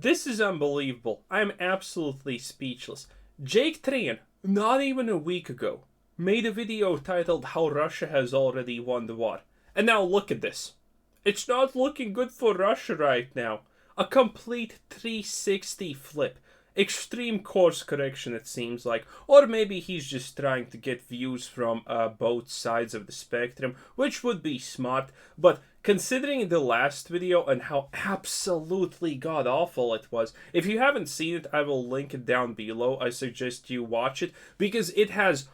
This is unbelievable. I'm absolutely speechless. Jake Tran, not even a week ago, made a video titled How Russia Has Already Won the War. And now look at this. It's not looking good for Russia right now. A complete 360 flip. Extreme course correction, it seems like. Or maybe he's just trying to get views from both sides of the spectrum, which would be smart. But considering the last video and how absolutely god-awful it was, if you haven't seen it, I will link it down below. I suggest you watch it, because it has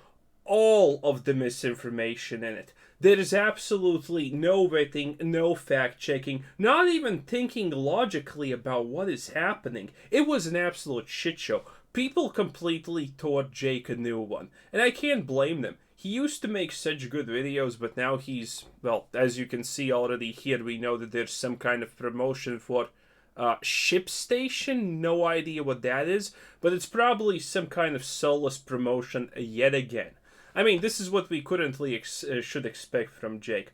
all of the misinformation in it. There is absolutely no vetting, no fact-checking, not even thinking logically about what is happening. It was an absolute shit show. People completely tore Jake a new one, and I can't blame them. He used to make such good videos, but now he's, well, as you can see already here, we know that there's some kind of promotion for ShipStation. No idea what that is, but it's probably some kind of soulless promotion yet again. I mean, this is what we currently should expect from Jake.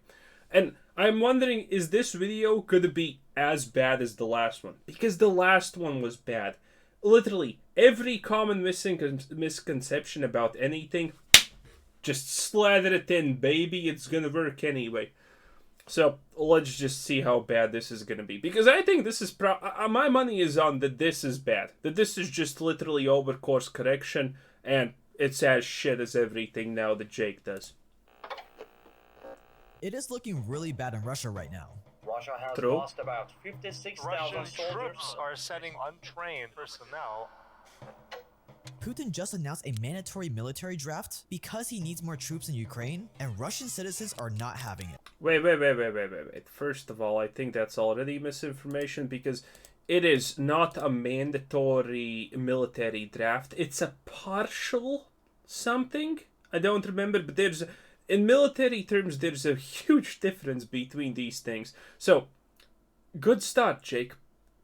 And I'm wondering, is this video going to be as bad as the last one? Because the last one was bad. Literally, every common misconception about anything, just slather it in, baby. It's going to work anyway. So, let's just see how bad this is going to be. Because I think this is... my money is on that this is bad. That this is just literally over course correction, and it's as shit as everything now that Jake does. It is looking really bad in Russia right now. Russia has True. lost about 56,000 Russian soldiers. troops are sending untrained personnel. Putin just announced a mandatory military draft because he needs more troops in Ukraine, and Russian citizens are not having it. Wait. First of all, I think that's already misinformation, because it is not a mandatory military draft. It's a partial something. I don't remember, but in military terms, there's a huge difference between these things. So, good start, Jake.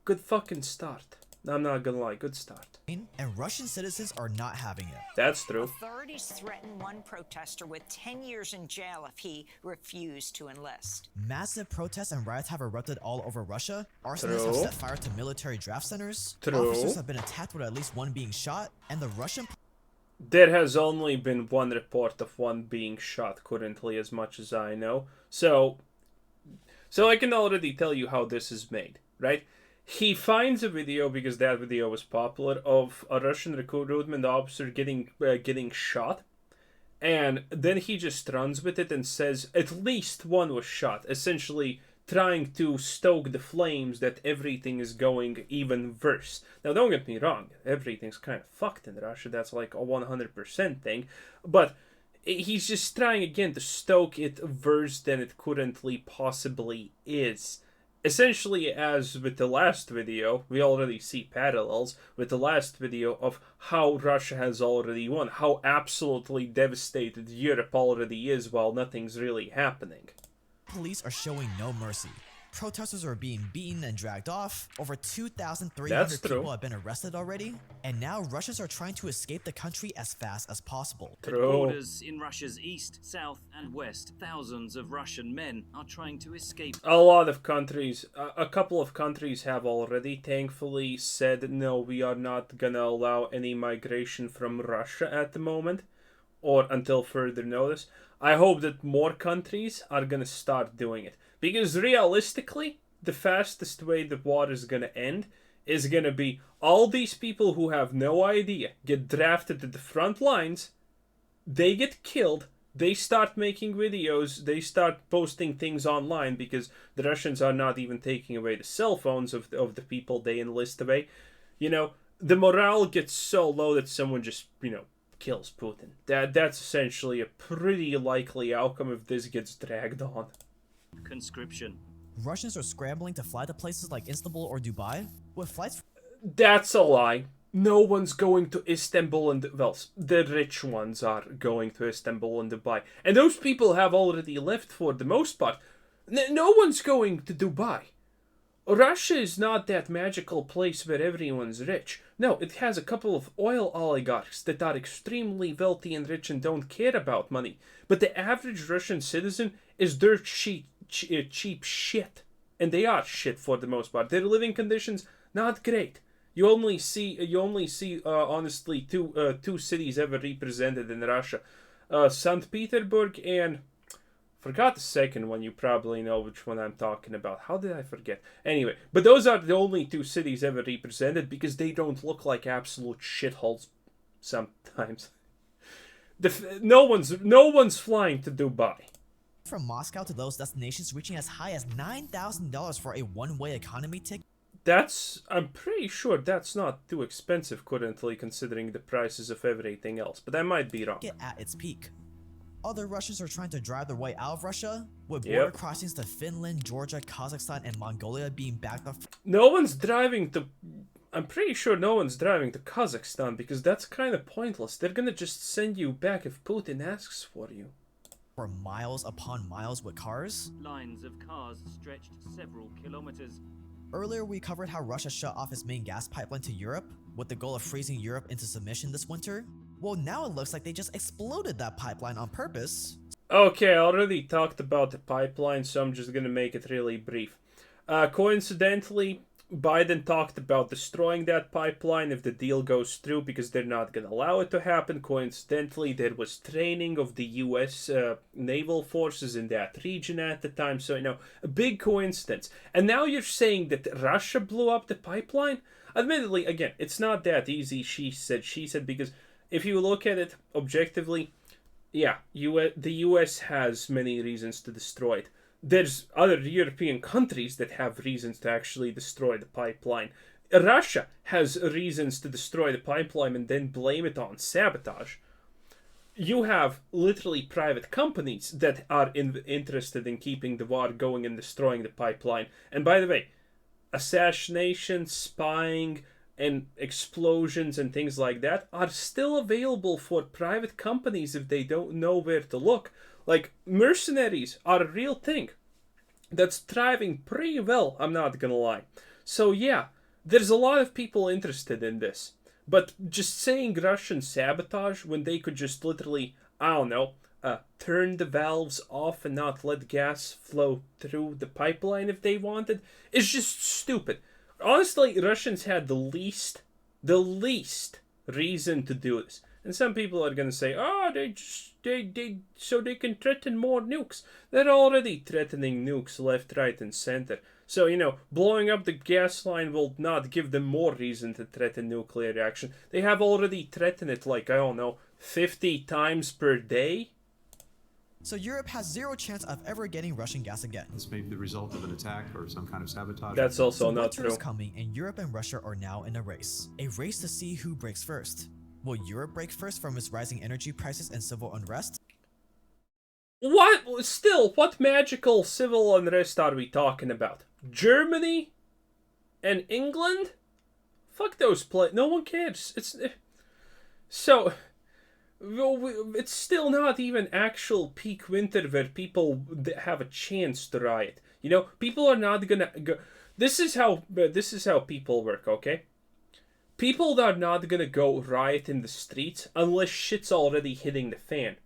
Good fucking start. I'm not gonna lie, good start. And Russian citizens are not having it. That's true. Authorities threatened one protester with 10 years in jail if he refused to enlist. Massive protests and riots have erupted all over Russia. Arsonists have True. set fire to military draft centers. True. Officers have been attacked with at least one being shot. And the Russian... There has only been one report of one being shot currently, as much as I know. So I can already tell you how this is made, right? He finds a video, because that video was popular, of a Russian recruitment officer getting shot, and then he just runs with it and says at least one was shot, essentially trying to stoke the flames that everything is going even worse. Now, don't get me wrong, everything's kind of fucked in Russia, that's like a 100% thing, but he's just trying again to stoke it worse than it currently possibly is. Essentially, as with the last video, we already see parallels with the last video of how Russia has already won, how absolutely devastated Europe already is while nothing's really happening. Police are showing no mercy. Protesters are being beaten and dragged off. Over 2,300 That's true. people have been arrested already. And now Russians are trying to escape the country as fast as possible. At True. borders in Russia's east, south, and west, thousands of Russian men are trying to escape. A lot of countries, a couple of countries have already thankfully said, no, we are not gonna allow any migration from Russia at the moment, or until further notice. I hope that more countries are gonna start doing it. Because realistically, the fastest way the war is gonna end is gonna be all these people who have no idea get drafted to the front lines, they get killed, they start making videos, they start posting things online, because the Russians are not even taking away the cell phones of the people they enlist away. You know, the morale gets so low that someone just, kills Putin. That's essentially a pretty likely outcome if this gets dragged on. Conscription. Russians are scrambling to fly to places like Istanbul or Dubai, with flights... That's a lie. No one's going to Istanbul and... Well, the rich ones are going to Istanbul and Dubai. And those people have already left for the most part. No one's going to Dubai. Russia is not that magical place where everyone's rich. No, it has a couple of oil oligarchs that are extremely wealthy and rich and don't care about money. But the average Russian citizen is dirt cheap shit. and they are shit for the most part. Their living conditions not great. You only see honestly two cities ever represented in Russia, St. Petersburg and forgot the second one. You probably know which one I'm talking about. How did I forget? Anyway, but those are the only two cities ever represented because they don't look like absolute shitholes sometimes. No one's flying to Dubai. From Moscow to those destinations reaching as high as $9,000 for a one-way economy ticket I'm pretty sure that's not too expensive currently considering the prices of everything else, but I might be wrong. at its peak. Other Russians are trying to drive their way out of Russia, with border crossings to Finland, Georgia, Kazakhstan, and Mongolia being backed up. I'm pretty sure no one's driving to Kazakhstan because that's kind of pointless. They're gonna just send you back if Putin asks for you. For miles upon miles with cars. Lines of cars stretched several kilometers. Earlier, we covered how Russia shut off its main gas pipeline to Europe, with the goal of freezing Europe into submission this winter. Well, now it looks like they just exploded that pipeline on purpose. Okay, I already talked about the pipeline, so I'm just gonna make it really brief. Coincidentally, Biden talked about destroying that pipeline if the deal goes through because they're not going to allow it to happen. Coincidentally, there was training of the U.S. naval forces in that region at the time. So, a big coincidence. And now you're saying that Russia blew up the pipeline? Admittedly, again, it's not that easy, she said, because if you look at it objectively, yeah, the U.S. has many reasons to destroy it. There's other European countries that have reasons to actually destroy the pipeline. Russia has reasons to destroy the pipeline and then blame it on sabotage. You have literally private companies that are interested in keeping the war going and destroying the pipeline. And by the way, assassination, spying, and explosions and things like that are still available for private companies if they don't know where to look. Like, mercenaries are a real thing that's thriving pretty well, I'm not gonna lie. So yeah, there's a lot of people interested in this. But just saying Russian sabotage when they could just literally, turn the valves off and not let gas flow through the pipeline if they wanted, is just stupid. Honestly, Russians had the least reason to do this. And some people are gonna say, so they can threaten more nukes. They're already threatening nukes left, right, and center. So, blowing up the gas line will not give them more reason to threaten nuclear reaction. They have already threatened it 50 times per day. So Europe has zero chance of ever getting Russian gas again. This may be the result of an attack or some kind of sabotage. That's also not winter true. is coming, and Europe and Russia are now in a race to see who breaks first. Will Europe break first from its rising energy prices and civil unrest? What magical civil unrest are we talking about? Germany? And England? Fuck those no one cares. It's still not even actual peak winter where people have a chance to riot. People are not gonna go. This is how people work, okay? People are not gonna go riot in the streets unless shit's already hitting the fan.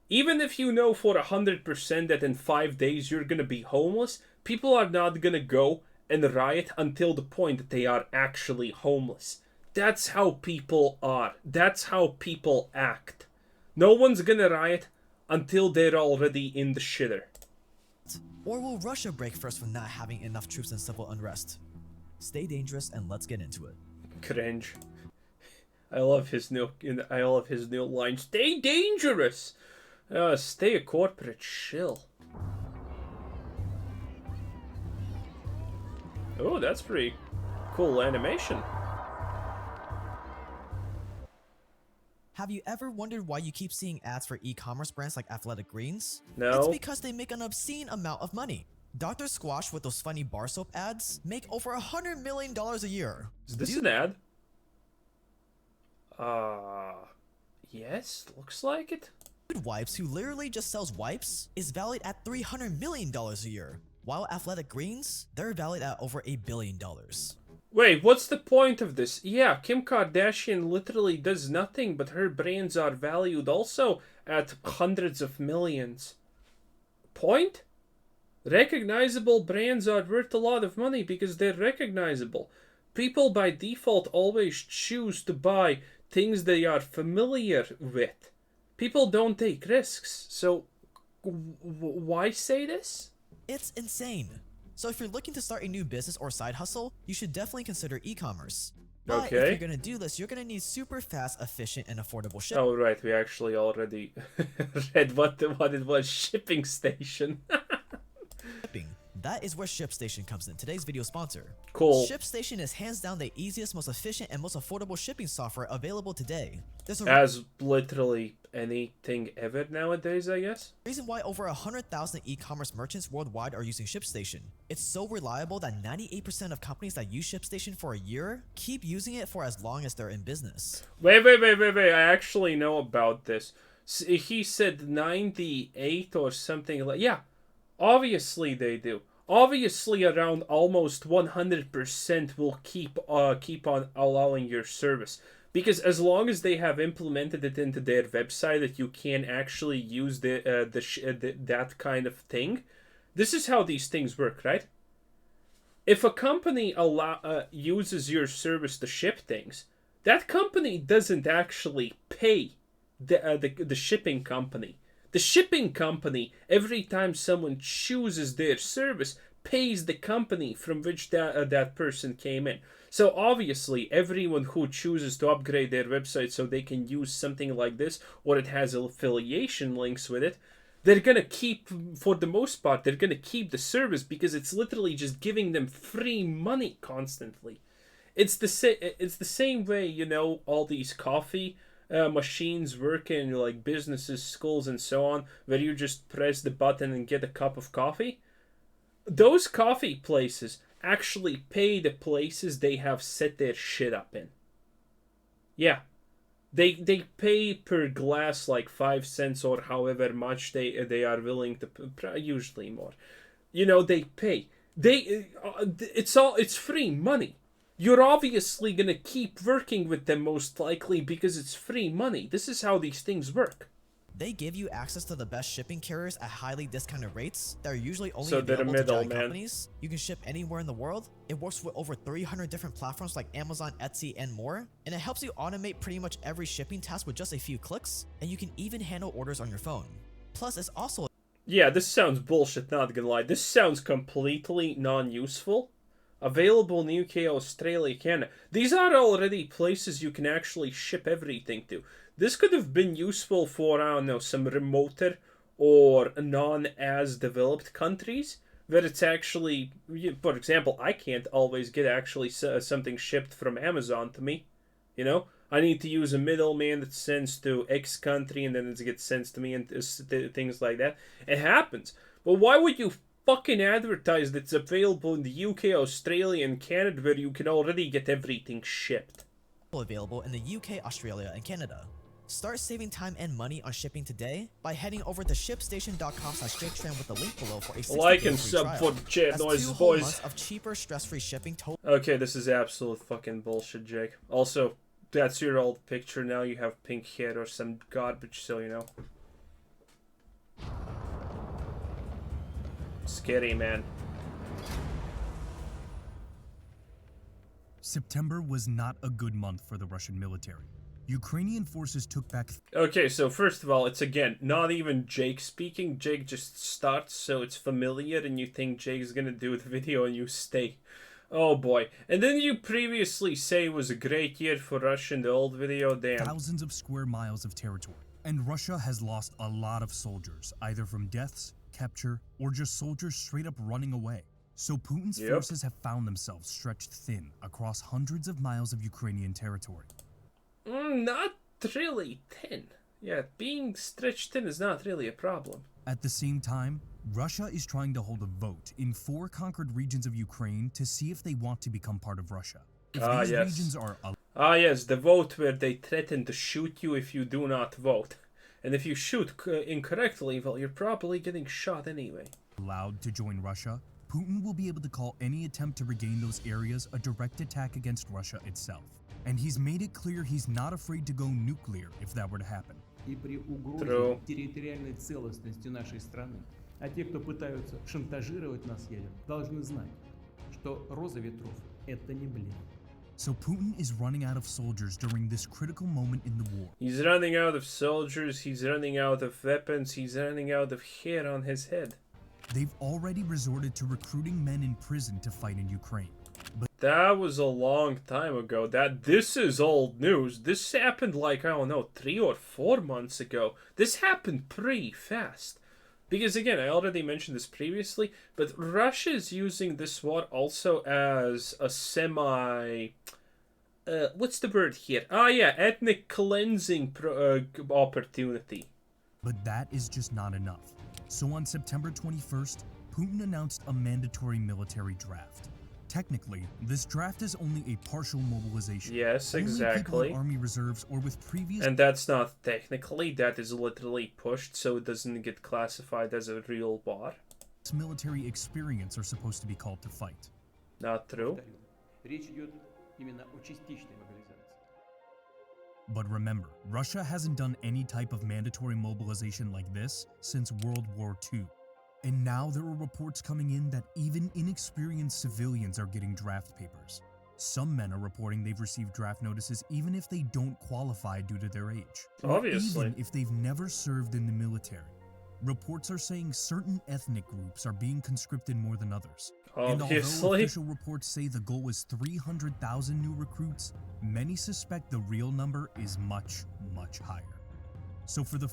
Even if you know for 100% that in 5 days you're gonna be homeless, people are not gonna go and riot until the point that they are actually homeless. That's how people are. That's how people act. No one's gonna riot until they're already in the shitter. Or will Russia break first from not having enough troops in civil unrest? Stay dangerous and let's get into it. Cringe. I love his new line. Stay dangerous. Stay a corporate shill. Oh, that's pretty cool animation. Have you ever wondered why you keep seeing ads for e-commerce brands like Athletic Greens? No. It's because they make an obscene amount of money. Dr. Squash with those funny bar soap ads make over $100 million a year. Is this an ad? Yes, looks like it. Dude Wipes, who literally just sells wipes, is valued at $300 million a year. While Athletic Greens, they're valued at over $1 billion. Wait, what's the point of this? Yeah, Kim Kardashian literally does nothing, but her brands are valued also at hundreds of millions. Point? Recognizable brands are worth a lot of money because they're recognizable. People by default always choose to buy things they are familiar with. People don't take risks. So, why say this? It's insane. So if you're looking to start a new business or side hustle, you should definitely consider e-commerce. But if Okay. you're gonna do this, you're gonna need super fast, efficient, and affordable shipping. Oh, right. We actually already read what it was. Shipping station. That is where ShipStation comes in, today's video sponsor. Cool. ShipStation is hands down the easiest, most efficient, and most affordable shipping software available today. There's a As literally anything ever nowadays, I guess. reason why over 100,000 e-commerce merchants worldwide are using ShipStation. It's so reliable that 98% of companies that use ShipStation for a year keep using it for as long as they're in business. Wait. I actually know about this. He said 98 or something like... Yeah, obviously they do. Obviously around almost 100% will keep on allowing your service. Because as long as they have implemented it into their website that you can actually use that kind of thing, this is how these things work, right? If a company uses your service to ship things, that company doesn't actually pay the shipping company. The shipping company, every time someone chooses their service, pays the company from which that person came in. So obviously, everyone who chooses to upgrade their website so they can use something like this, or it has affiliation links with it, they're gonna keep, for the most part, they're gonna keep the service because it's literally just giving them free money constantly. It's the same way, you know, all these coffee machines work in like businesses, schools, and so on, where you just press the button and get a cup of coffee. Those coffee places actually pay the places they have set their shit up in. Yeah. They pay per glass like 5 cents or however much they are willing to, usually more. You know, they pay. It's free money. You're obviously gonna keep working with them most likely because it's free money. This is how these things work. They give you access to the best shipping carriers at highly discounted rates that are usually only So they're a available to giant middleman. companies. You can ship anywhere in the world. It works with over 300 different platforms like Amazon, Etsy, and more. And it helps you automate pretty much every shipping task with just a few clicks. And you can even handle orders on your phone. Plus, it's also Yeah, this sounds bullshit, not gonna lie. This sounds completely non-useful. Available in the UK, Australia, Canada. These are already places you can actually ship everything to. This could have been useful for, I don't know, some remoter or non-as-developed countries where it's actually, for example, I can't always get actually something shipped from Amazon to me, you know? I need to use a middleman that sends to X country and then it gets sent to me and things like that. It happens. But why would you fucking advertise that it's available in the UK, Australia, and Canada where you can already get everything shipped? available in the UK, Australia, and Canada. Start saving time and money on shipping today by heading over to shipstation.com/JakeTran with the link below for a 60-day Like and free sub trial. for chat That's noises, 2 whole boys. months of cheaper, stress-free shipping Okay, this is absolute fucking bullshit, Jake. Also, that's your old picture. Now you have pink hair or some garbage, so you know. Scary, man. September was not a good month for the Russian military. Ukrainian forces took back... Okay, so first of all, it's again, not even Jake speaking. Jake just starts, so it's familiar, and you think Jake's gonna do the video, and you stay. Oh boy. And then you previously say it was a great year for Russia in the old video, damn. thousands of square miles of territory. And Russia has lost a lot of soldiers, either from deaths, capture, or just soldiers straight up running away. So Putin's forces have found themselves stretched thin across hundreds of miles of Ukrainian territory. Not really thin. Yeah, being stretched thin is not really a problem. At the same time, Russia is trying to hold a vote in 4 conquered regions of Ukraine to see if they want to become part of Russia. If these regions are... yes, the vote where they threaten to shoot you if you do not vote. And if you shoot incorrectly, well, you're probably getting shot anyway. allowed to join Russia, Putin will be able to call any attempt to regain those areas a direct attack against Russia itself. And he's made it clear he's not afraid to go nuclear if that were to happen. И при угрозе территориальной целостности нашей страны А те, кто пытаются шантажировать нас ядом, должны знать, что роза ветров – это не блин. So Putin is running out of soldiers during this critical moment in the war. He's running out of soldiers, he's running out of weapons, he's running out of hair on his head. They've already resorted to recruiting men in prison to fight in Ukraine. But that was a long time ago. This is old news. This happened like, I don't know, 3 or 4 months ago. This happened pretty fast. Because again, I already mentioned this previously, but Russia's using this war also as a what's the word here? Ah, yeah, ethnic cleansing opportunity. But that is just not enough. So on September 21st, Putin announced a mandatory military draft. Technically, this draft is only a partial mobilization. Yes, Only exactly. people in army reserves or with previous... And that's not technically, that is literally pushed so it doesn't get classified as a real war. Military experience are supposed to be called to fight. Not true. Речь идет именно о частичной мобилизации. But remember, Russia hasn't done any type of mandatory mobilization like this since World War II. And now there are reports coming in that even inexperienced civilians are getting draft papers. Some men are reporting they've received draft notices even if they don't qualify due to their age. Obviously. Or even if they've never served in the military. Reports are saying certain ethnic groups are being conscripted more than others. And although Obviously. official reports say the goal is 300,000 new recruits, many suspect the real number is much, much higher. So for the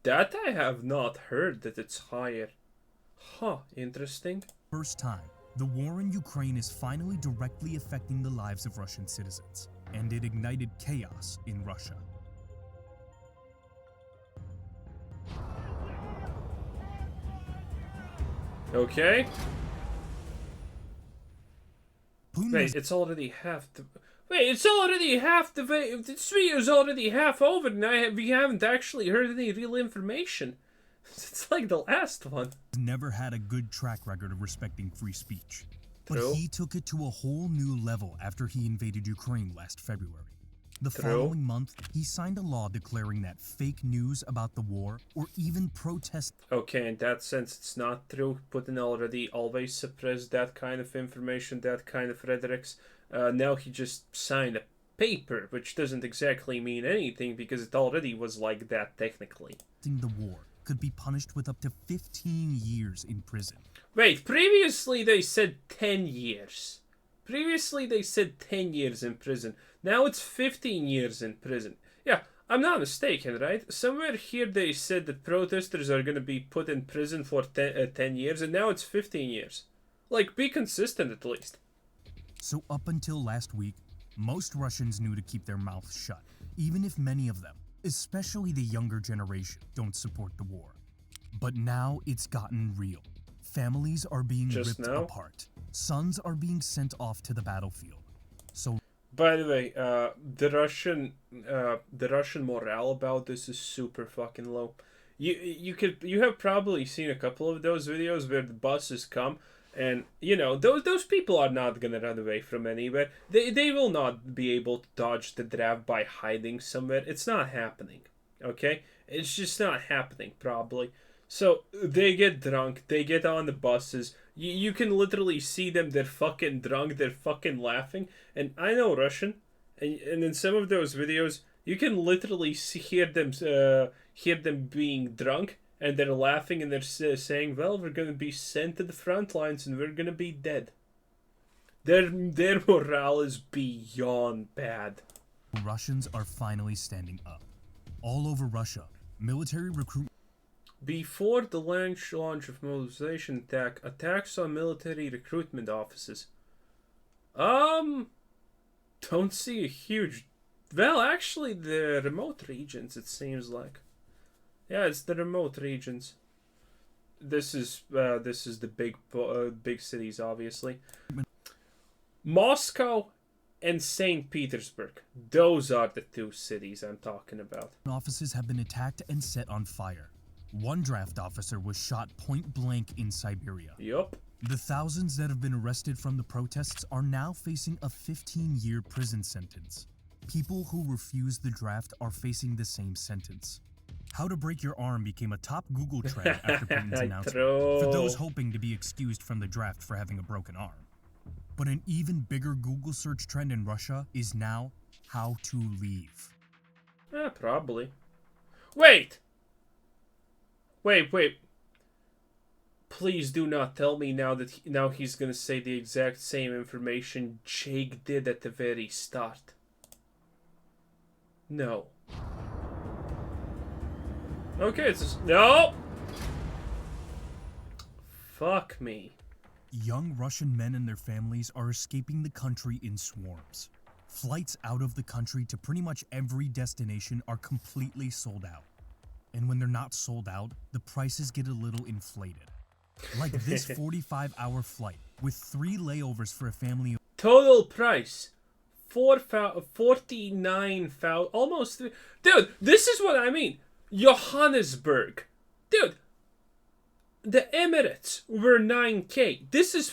that I have not heard that it's higher. Huh, interesting. first time, the war in Ukraine is finally directly affecting the lives of Russian citizens, and it ignited chaos in Russia. Okay. Putin Wait, it's already half the... Wait, it's already half the... This video is already half over and we haven't actually heard any real information. It's like the last one. never had a good track record of respecting free speech. But True. he took it to a whole new level after he invaded Ukraine last February. The True. following month, he signed a law declaring that fake news about the war or even protest... Okay, in that sense, it's not true. Putin already always suppressed that kind of information, that kind of rhetorics. Now he just signed a paper, which doesn't exactly mean anything because it already was like that technically. ...the war could be punished with up to 15 years in prison. Wait, previously they said 10 years. Previously they said 10 years in prison. Now it's 15 years in prison. Yeah, I'm not mistaken, right? Somewhere here they said that protesters are going to be put in prison for 10 years, and now it's 15 years. Like, be consistent at least. So up until last week, most Russians knew to keep their mouths shut, even if many of them, especially the younger generation, don't support the war. But now it's gotten real. Families are being Just ripped now? apart. Sons are being sent off to the battlefield. So By the way, the Russian morale about this is super fucking low. You have probably seen a couple of those videos where the buses come, and you know those people are not gonna run away from anywhere. They will not be able to dodge the draft by hiding somewhere. It's not happening. Okay, it's just not happening probably. So they get drunk, they get on the buses. You can literally see them. They're fucking drunk. They're fucking laughing. And I know Russian, and in some of those videos, you can literally hear them being drunk, and they're laughing, and they're saying, "Well, we're gonna be sent to the front lines, and we're gonna be dead." Their morale is beyond bad. Russians are finally standing up. All over Russia, military recruit. Before the launch of mobilization attacks on military recruitment offices. Don't see a huge... Well, actually, the remote regions, it seems like. Yeah, it's the remote regions. This is the big cities, obviously. Moscow and St. Petersburg. Those are the two cities I'm talking about. Offices have been attacked and set on fire. One draft officer was shot point blank in Siberia. Yup. The thousands that have been arrested from the protests are now facing a 15-year prison sentence. People who refuse the draft are facing the same sentence. How to break your arm became a top Google trend after Putin's announcement, True. for those hoping to be excused from the draft for having a broken arm. But an even bigger Google search trend in Russia is now how to leave. Probably. Wait! Wait. Please do not tell me now that now he's gonna say the exact same information Jake did at the very start. No. Okay, it's just, no! Fuck me. Young Russian men and their families are escaping the country in swarms. Flights out of the country to pretty much every destination are completely sold out. And when they're not sold out, the prices get a little inflated. Like this 45-hour flight with 3 layovers for a family. Total price 49,000, almost 3. Dude, this is what I mean. Johannesburg, dude. The Emirates were 9K. This is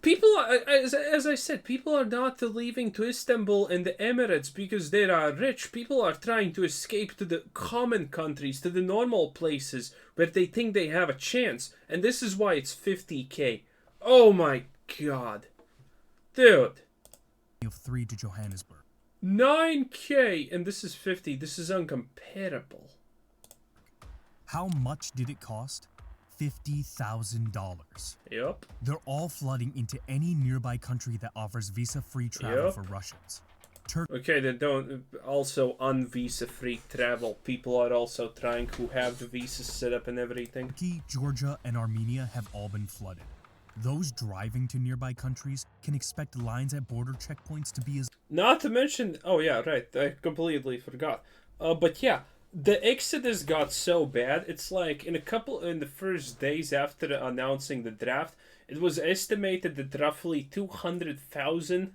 people are, as I said, people are not leaving to Istanbul and the Emirates because they are rich. People are trying to escape to the common countries, to the normal places where they think they have a chance. And this is why it's 50K. Oh my god. Dude. Of 3 to Johannesburg. 9K and this is 50. This is uncomparable. How much did it cost? $50,000. Yep. They're all flooding into any nearby country that offers visa-free travel Yep. for Russians. Okay, then don't also un-visa-free travel. People are also trying who have the visas set up and everything. Turkey, Georgia, and Armenia have all been flooded. Those driving to nearby countries can expect lines at border checkpoints to be as... Not to mention, oh yeah, right, I completely forgot. But yeah, the exodus got so bad. It's like in the first days after announcing the draft, it was estimated that roughly 200,000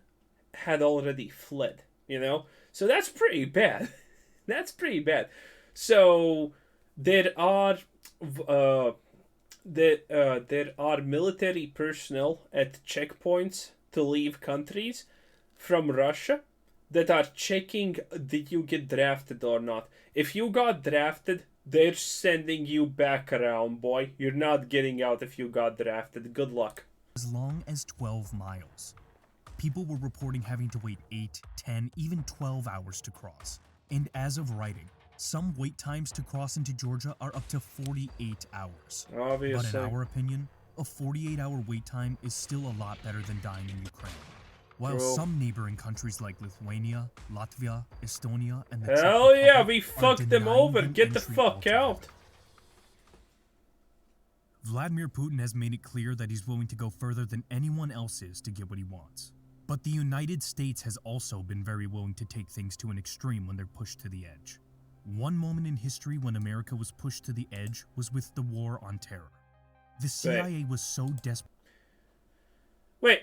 had already fled. You know, so that's pretty bad. That's pretty bad. So there are military personnel at checkpoints to leave countries from Russia that are checking did you get drafted or not. If you got drafted, they're sending you back around, boy. You're not getting out if you got drafted. Good luck. as long as 12 miles. People were reporting having to wait 8, 10, even 12 hours to cross. And as of writing, some wait times to cross into Georgia are up to 48 hours. Obviously. But in our opinion, a 48-hour wait time is still a lot better than dying in Ukraine. While True. some neighboring countries like Lithuania, Latvia, Estonia, and the Hell Czech yeah, Republic we are fucked them denying over. them Get the entry fuck altogether. out. Vladimir Putin has made it clear that he's willing to go further than anyone else is to get what he wants. But the United States has also been very willing to take things to an extreme when they're pushed to the edge. One moment in history when America was pushed to the edge was with the War on Terror. The CIA was so desperate. Wait.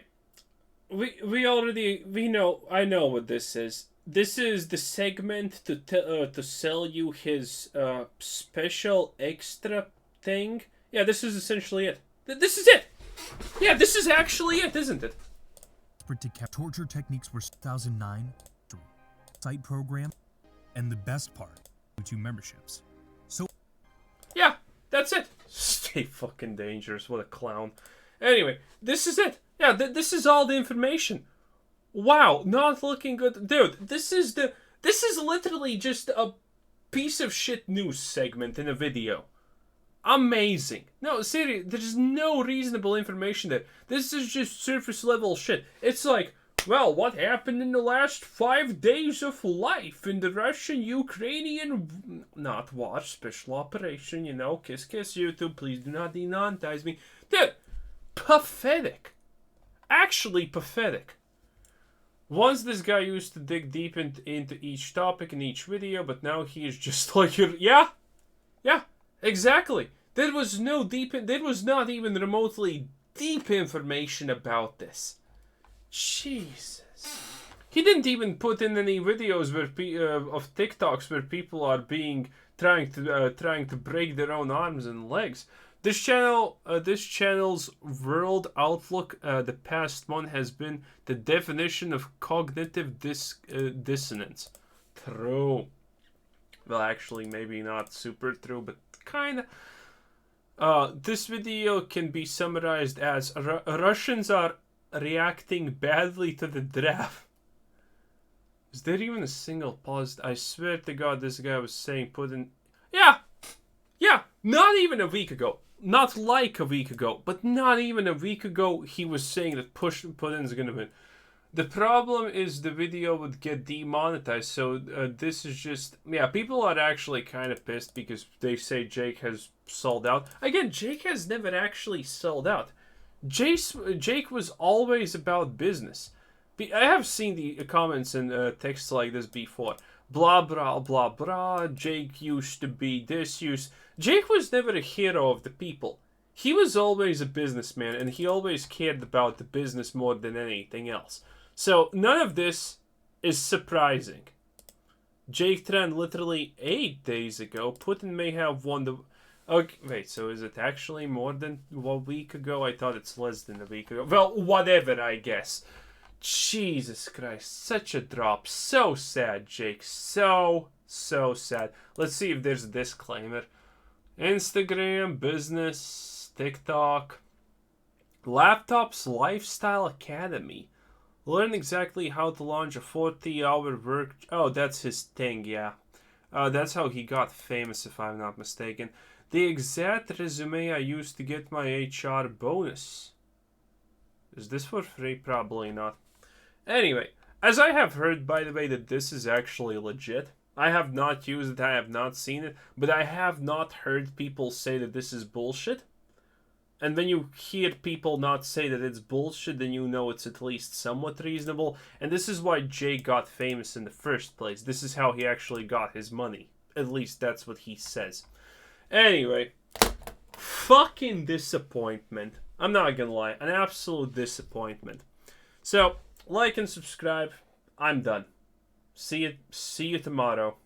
I know what this is. This is the segment to sell you his special extra thing. Yeah, this is essentially it. This is it. Yeah, this is actually it, isn't it? To torture techniques were 2009 site program, and the best part, YouTube memberships. So Yeah, that's it. Stay fucking dangerous. What a clown. Anyway, this is it. Yeah, this is all the information. Wow, not looking good. Dude, this is literally just a piece of shit news segment in a video. Amazing. No, seriously, there's no reasonable information there. This is just surface level shit. It's like, well, what happened in the last 5 days of life in the Russian-Ukrainian, not watch, special operation, you know, kiss kiss YouTube, please do not demonetize me. Dude, pathetic. Actually pathetic. Once this guy used to dig deep into each topic in each video, but now he is just like, yeah, exactly. There was not even remotely deep information about this. Jesus. He didn't even put in any videos where of TikToks where people are trying to break their own arms and legs. This channel's world outlook the past month has been the definition of cognitive dissonance. True. Well, actually, maybe not super true, but kind of. This video can be summarized as Russians are reacting badly to the draft. Is there even a single pause? I swear to God, this guy was saying Putin. Yeah, not even a week ago. Not like a week ago, but not even a week ago, he was saying that Putin's gonna win. The problem is the video would get demonetized, so this is just... Yeah, people are actually kind of pissed because they say Jake has sold out. Again, Jake has never actually sold out. Jake was always about business. I have seen the comments and texts like this before. Blah, blah, blah, blah. Jake used to be this. Jake was never a hero of the people. He was always a businessman, and he always cared about the business more than anything else. So, none of this is surprising. Jake Tran literally 8 days ago, Putin may have won the... Okay, wait, so is it actually more than a week ago? I thought it's less than a week ago. Well, whatever, I guess. Jesus Christ, such a drop. So sad, Jake. So sad. Let's see if there's a disclaimer. Instagram, business, TikTok. Laptops Lifestyle Academy. Learn exactly how to launch a 40-hour work... Oh, that's his thing, yeah. That's how he got famous, if I'm not mistaken. The exact resume I used to get my HR bonus. Is this for free? Probably not. Anyway, as I have heard, by the way, that this is actually legit. I have not used it, I have not seen it, but I have not heard people say that this is bullshit. And when you hear people not say that it's bullshit, then you know it's at least somewhat reasonable. And this is why Jay got famous in the first place. This is how he actually got his money. At least that's what he says. Anyway, fucking disappointment. I'm not gonna lie, an absolute disappointment. So, like and subscribe. I'm done. See you tomorrow.